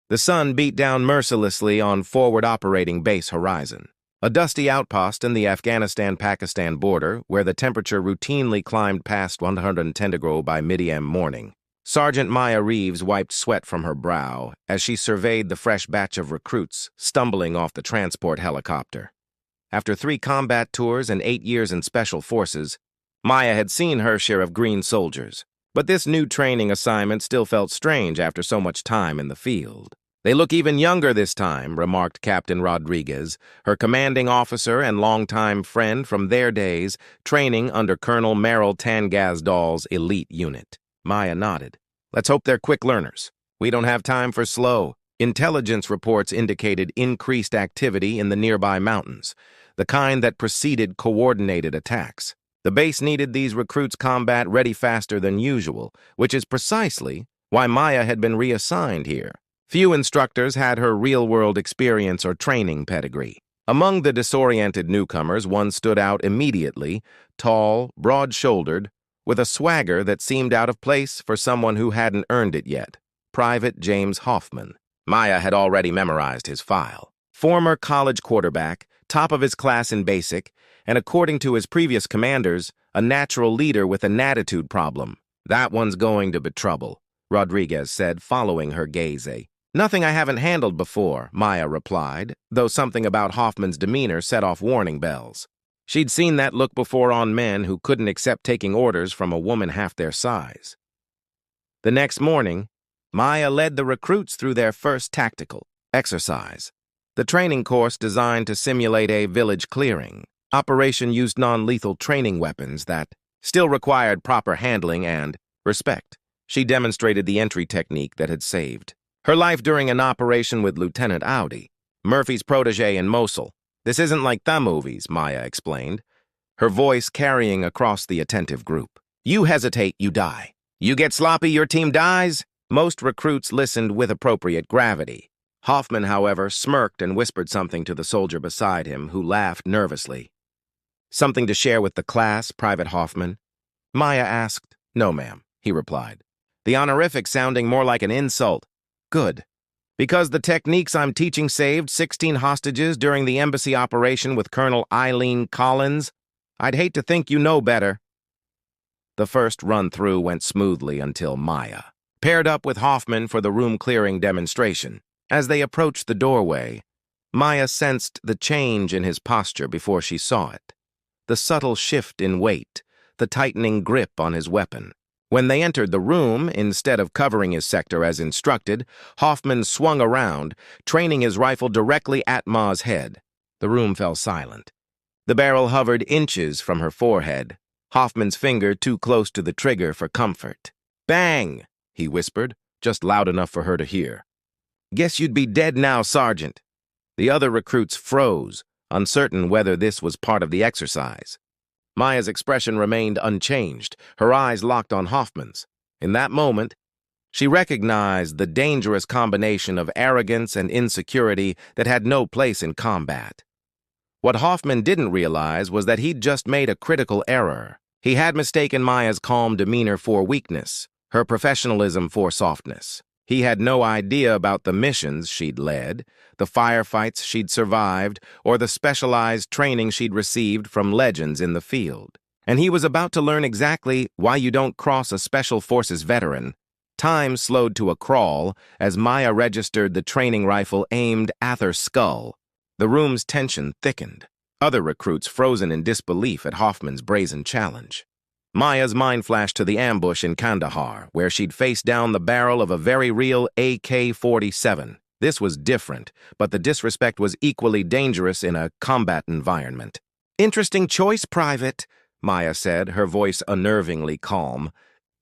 The sun beat down mercilessly on forward operating base horizon, a dusty outpost in the Afghanistan-Pakistan border where the temperature routinely climbed past 110 degrees by mid-AM morning. Sergeant Maya Reeves wiped sweat from her brow as she surveyed the fresh batch of recruits stumbling off the transport helicopter. After 3 combat tours and 8 years in Special Forces, Maya had seen her share of green soldiers, but this new training assignment still felt strange after so much time in the field. "They look even younger this time," remarked Captain Rodriguez, her commanding officer and longtime friend from their days training under Colonel Merrill Tangazdal's elite unit. Maya nodded. "Let's hope they're quick learners. We don't have time for slow." Intelligence reports indicated increased activity in the nearby mountains, the kind that preceded coordinated attacks. The base needed these recruits combat ready faster than usual, which is precisely why Maya had been reassigned here. Few instructors had her real-world experience or training pedigree. Among the disoriented newcomers, one stood out immediately, tall, broad-shouldered, with a swagger that seemed out of place for someone who hadn't earned it yet. Private James Hoffman. Maya had already memorized his file. Former college quarterback, top of his class in basic, and according to his previous commanders, a natural leader with an attitude problem. "That one's going to be trouble," Rodriguez said, following her gaze. "Nothing I haven't handled before," Maya replied, though something about Hoffman's demeanor set off warning bells. She'd seen that look before on men who couldn't accept taking orders from a woman half their size. The next morning, Maya led the recruits through their first tactical exercise. The training course designed to simulate a village clearing. Operation used non-lethal training weapons that still required proper handling and respect. She demonstrated the entry technique that had saved her life during an operation with Lieutenant Audi, Murphy's protege in Mosul. "This isn't like the movies," Maya explained, her voice carrying across the attentive group. "You hesitate, you die. You get sloppy, your team dies." Most recruits listened with appropriate gravity. Hoffman, however, smirked and whispered something to the soldier beside him, who laughed nervously. "Something to share with the class, Private Hoffman?" Maya asked. "No, ma'am," he replied, the honorific sounding more like an insult. "Good. Because the techniques I'm teaching saved 16 hostages during the embassy operation with Colonel Eileen Collins. I'd hate to think you know better." The first run-through went smoothly until Maya paired up with Hoffman for the room-clearing demonstration. As they approached the doorway, Maya sensed the change in his posture before she saw it. The subtle shift in weight, the tightening grip on his weapon. When they entered the room, instead of covering his sector as instructed, Hoffman swung around, training his rifle directly at Ma's head. The room fell silent. The barrel hovered inches from her forehead, Hoffman's finger too close to the trigger for comfort. "Bang!" he whispered, just loud enough for her to hear. "Guess you'd be dead now, Sergeant." The other recruits froze, uncertain whether this was part of the exercise. Maya's expression remained unchanged, her eyes locked on Hoffman's. In that moment, she recognized the dangerous combination of arrogance and insecurity that had no place in combat. What Hoffman didn't realize was that he'd just made a critical error. He had mistaken Maya's calm demeanor for weakness, her professionalism for softness. He had no idea about the missions she'd led, the firefights she'd survived, or the specialized training she'd received from legends in the field. And he was about to learn exactly why you don't cross a Special Forces veteran. Time slowed to a crawl as Maya registered the training rifle aimed at her skull. The room's tension thickened, other recruits frozen in disbelief at Hoffman's brazen challenge. Maya's mind flashed to the ambush in Kandahar, where she'd faced down the barrel of a very real AK-47. This was different, but the disrespect was equally dangerous in a combat environment. "Interesting choice, Private," Maya said, her voice unnervingly calm.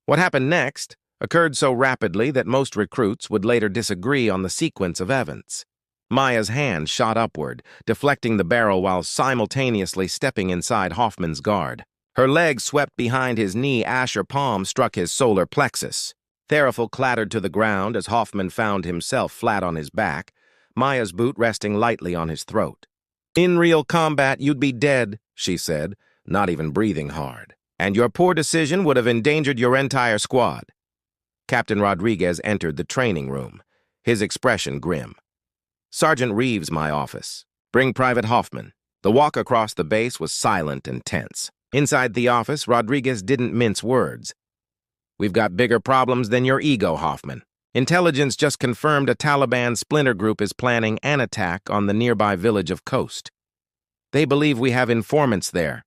What happened next occurred so rapidly that most recruits would later disagree on the sequence of events. Maya's hand shot upward, deflecting the barrel while simultaneously stepping inside Hoffman's guard. Her leg swept behind his knee as her palm struck his solar plexus. Therafel clattered to the ground as Hoffman found himself flat on his back, Maya's boot resting lightly on his throat. "In real combat, you'd be dead," she said, not even breathing hard. "And your poor decision would have endangered your entire squad." Captain Rodriguez entered the training room. his expression grim. "Sergeant Reeves, my office. Bring Private Hoffman." The walk across the base was silent and tense. Inside the office, Rodriguez didn't mince words. "We've got bigger problems than your ego, Hoffman. Intelligence just confirmed a Taliban splinter group is planning an attack on the nearby village of Khost. They believe we have informants there."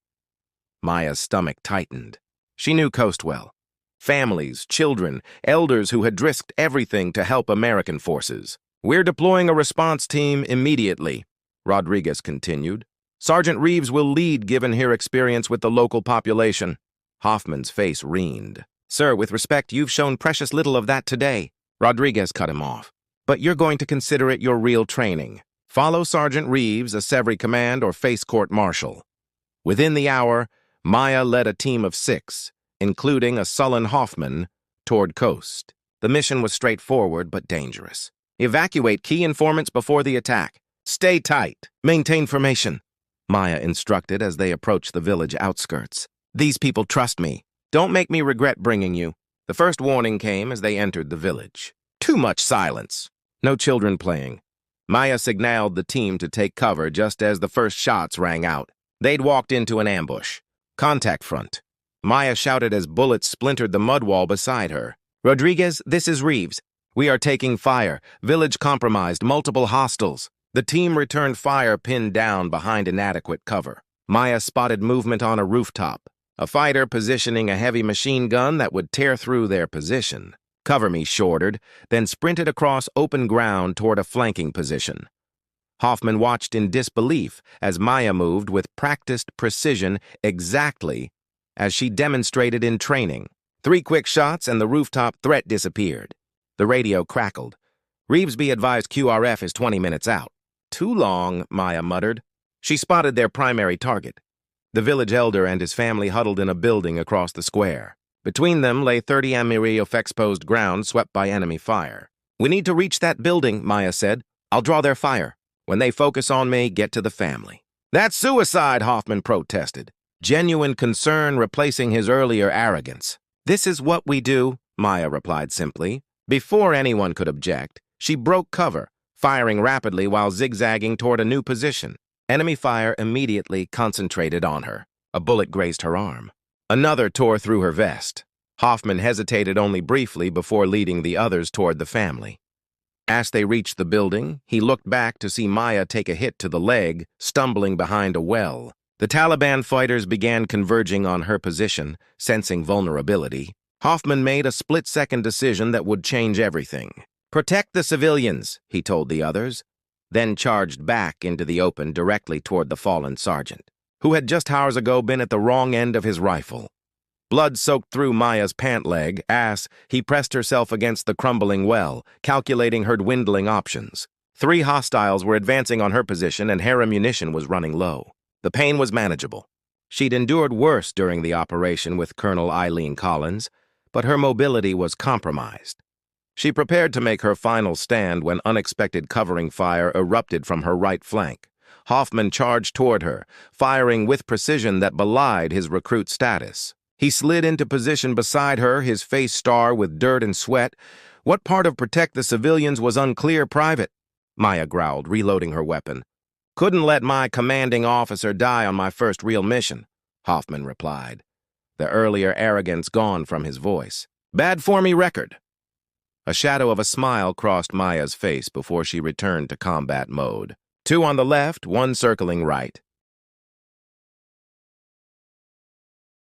Maya's stomach tightened. She knew Khost well. Families, children, elders who had risked everything to help American forces. "We're deploying a response team immediately," Rodriguez continued. "Sergeant Reeves will lead given her experience with the local population." Hoffman's face wrined. "Sir, with respect, you've shown precious little of that today." Rodriguez cut him off. "But you're going to consider it your real training. Follow Sergeant Reeves, a Sevry command, or face court-martial." Within the hour, Maya led a team of 6, including a sullen Hoffman, toward Khost. The mission was straightforward but dangerous. Evacuate key informants before the attack. Stay tight. Maintain formation, Maya instructed as they approached the village outskirts. "These people trust me. Don't make me regret bringing you." The first warning came as they entered the village. Too much silence. No children playing. Maya signaled the team to take cover just as the first shots rang out. They'd walked into an ambush. "Contact front," Maya shouted as bullets splintered the mud wall beside her. "Rodriguez, this is Reeves. We are taking fire. Village compromised. Multiple hostiles." The team returned fire pinned down behind inadequate cover. Maya spotted movement on a rooftop. A fighter positioning a heavy machine gun that would tear through their position. "Cover me," she ordered, then sprinted across open ground toward a flanking position. Hoffman watched in disbelief as Maya moved with practiced precision exactly as she demonstrated in training. 3 quick shots and the rooftop threat disappeared. The radio crackled. "Reeves be advised QRF is 20 minutes out." "Too long," Maya muttered. She spotted their primary target. The village elder and his family huddled in a building across the square. Between them lay 30 Amiri of exposed ground swept by enemy fire. "We need to reach that building," Maya said. "I'll draw their fire. When they focus on me, get to the family." "That's suicide," Hoffman protested, genuine concern replacing his earlier arrogance. "This is what we do," Maya replied simply. Before anyone could object, she broke cover, firing rapidly while zigzagging toward a new position. Enemy fire immediately concentrated on her. A bullet grazed her arm. Another tore through her vest. Hoffman hesitated only briefly before leading the others toward the family. As they reached the building, he looked back to see Maya take a hit to the leg, stumbling behind a well. The Taliban fighters began converging on her position, sensing vulnerability. Hoffman made a split-second decision that would change everything. "Protect the civilians," he told the others, then charged back into the open directly toward the fallen sergeant, who had just hours ago been at the wrong end of his rifle. Blood soaked through Maya's pant leg as he pressed herself against the crumbling well, calculating her dwindling options. 3 hostiles were advancing on her position and her ammunition was running low. The pain was manageable. She'd endured worse during the operation with Colonel Eileen Collins, but her mobility was compromised. She prepared to make her final stand when unexpected covering fire erupted from her right flank. Hoffman charged toward her, firing with precision that belied his recruit status. He slid into position beside her, his face star with dirt and sweat. What part of protect the civilians was unclear, Private? Maya growled, reloading her weapon. "Couldn't let my commanding officer die on my first real mission," Hoffman replied, the earlier arrogance gone from his voice. "Bad for me record." A shadow of a smile crossed Maya's face before she returned to combat mode. 2 on the left, 1 circling right.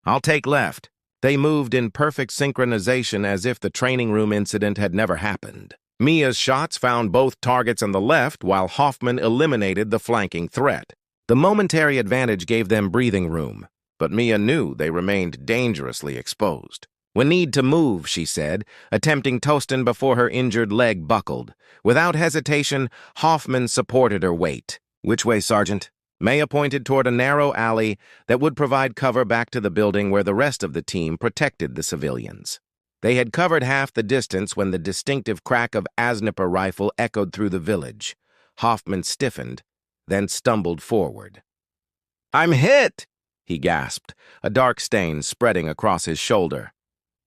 "I'll take left." They moved in perfect synchronization as if the training room incident had never happened. Mia's shots found both targets on the left while Hoffman eliminated the flanking threat. The momentary advantage gave them breathing room, but Mia knew they remained dangerously exposed. "We need to move," she said, attempting Tostin before her injured leg buckled. Without hesitation, Hoffman supported her weight. "Which way, Sergeant?" Maya pointed toward a narrow alley that would provide cover back to the building where the rest of the team protected the civilians. They had covered half the distance when the distinctive crack of Asniper rifle echoed through the village. Hoffman stiffened, then stumbled forward. "I'm hit!" he gasped, a dark stain spreading across his shoulder.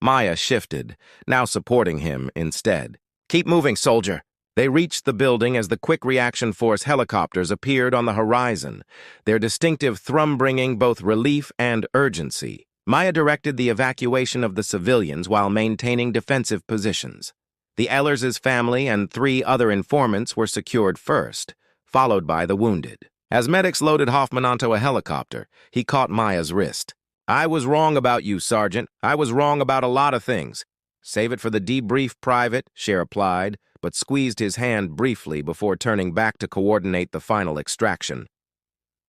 Maya shifted, now supporting him instead. "Keep moving, soldier." They reached the building as the Quick Reaction Force helicopters appeared on the horizon, their distinctive thrum bringing both relief and urgency. Maya directed the evacuation of the civilians while maintaining defensive positions. The Ellers' family and 3 other informants were secured first, followed by the wounded. As medics loaded Hoffman onto a helicopter, he caught Maya's wrist. "I was wrong about you, Sergeant. I was wrong about a lot of things." "Save it for the debrief, Private," she replied, but squeezed his hand briefly before turning back to coordinate the final extraction.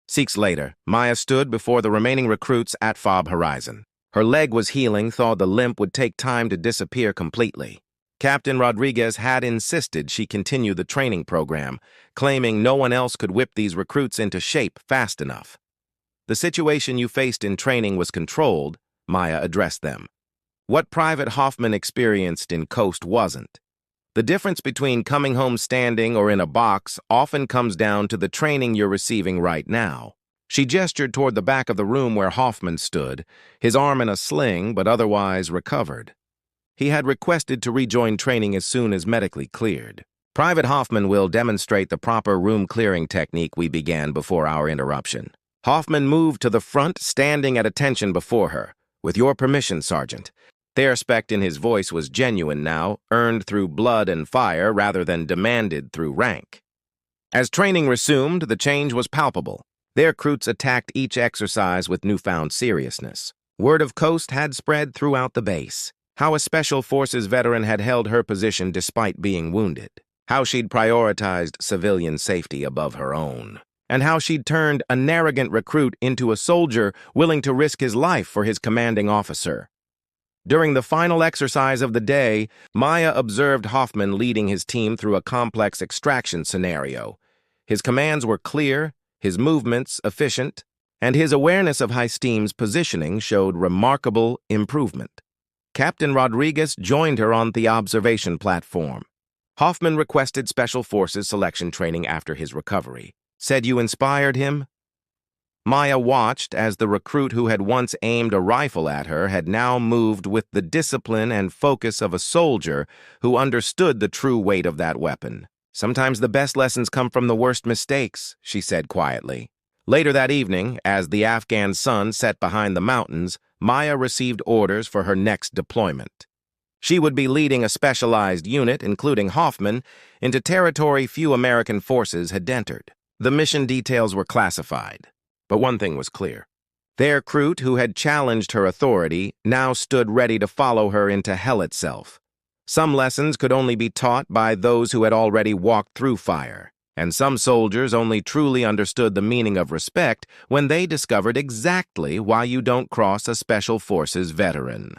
Seeks later, Maya stood before the remaining recruits at FOB Horizon. Her leg was healing, though the limp would take time to disappear completely. Captain Rodriguez had insisted she continue the training program, claiming no one else could whip these recruits into shape fast enough. "The situation you faced in training was controlled," Maya addressed them. "What Private Hoffman experienced in Coast wasn't. The difference between coming home standing or in a box often comes down to the training you're receiving right now." She gestured toward the back of the room where Hoffman stood, his arm in a sling but otherwise recovered. He had requested to rejoin training as soon as medically cleared. "Private Hoffman will demonstrate the proper room clearing technique we began before our interruption." Hoffman moved to the front, standing at attention before her. "With your permission, Sergeant." The respect in his voice was genuine now, earned through blood and fire rather than demanded through rank. As training resumed, the change was palpable. Their recruits attacked each exercise with newfound seriousness. Word of Coast had spread throughout the base. How a Special Forces veteran had held her position despite being wounded. How she'd prioritized civilian safety above her own. And how she'd turned an arrogant recruit into a soldier willing to risk his life for his commanding officer. During the final exercise of the day, Maya observed Hoffman leading his team through a complex extraction scenario. His commands were clear, his movements efficient, and his awareness of High-Steam's positioning showed remarkable improvement. Captain Rodriguez joined her on the observation platform. Hoffman requested Special Forces selection training after his recovery. "Said you inspired him?" Maya watched as the recruit who had once aimed a rifle at her had now moved with the discipline and focus of a soldier who understood the true weight of that weapon. "Sometimes the best lessons come from the worst mistakes," she said quietly. Later that evening, as the Afghan sun set behind the mountains, Maya received orders for her next deployment. She would be leading a specialized unit, including Hoffman, into territory few American forces had entered. The mission details were classified, but one thing was clear. Their recruit, who had challenged her authority, now stood ready to follow her into hell itself. Some lessons could only be taught by those who had already walked through fire. And some soldiers only truly understood the meaning of respect when they discovered exactly why you don't cross a Special Forces veteran.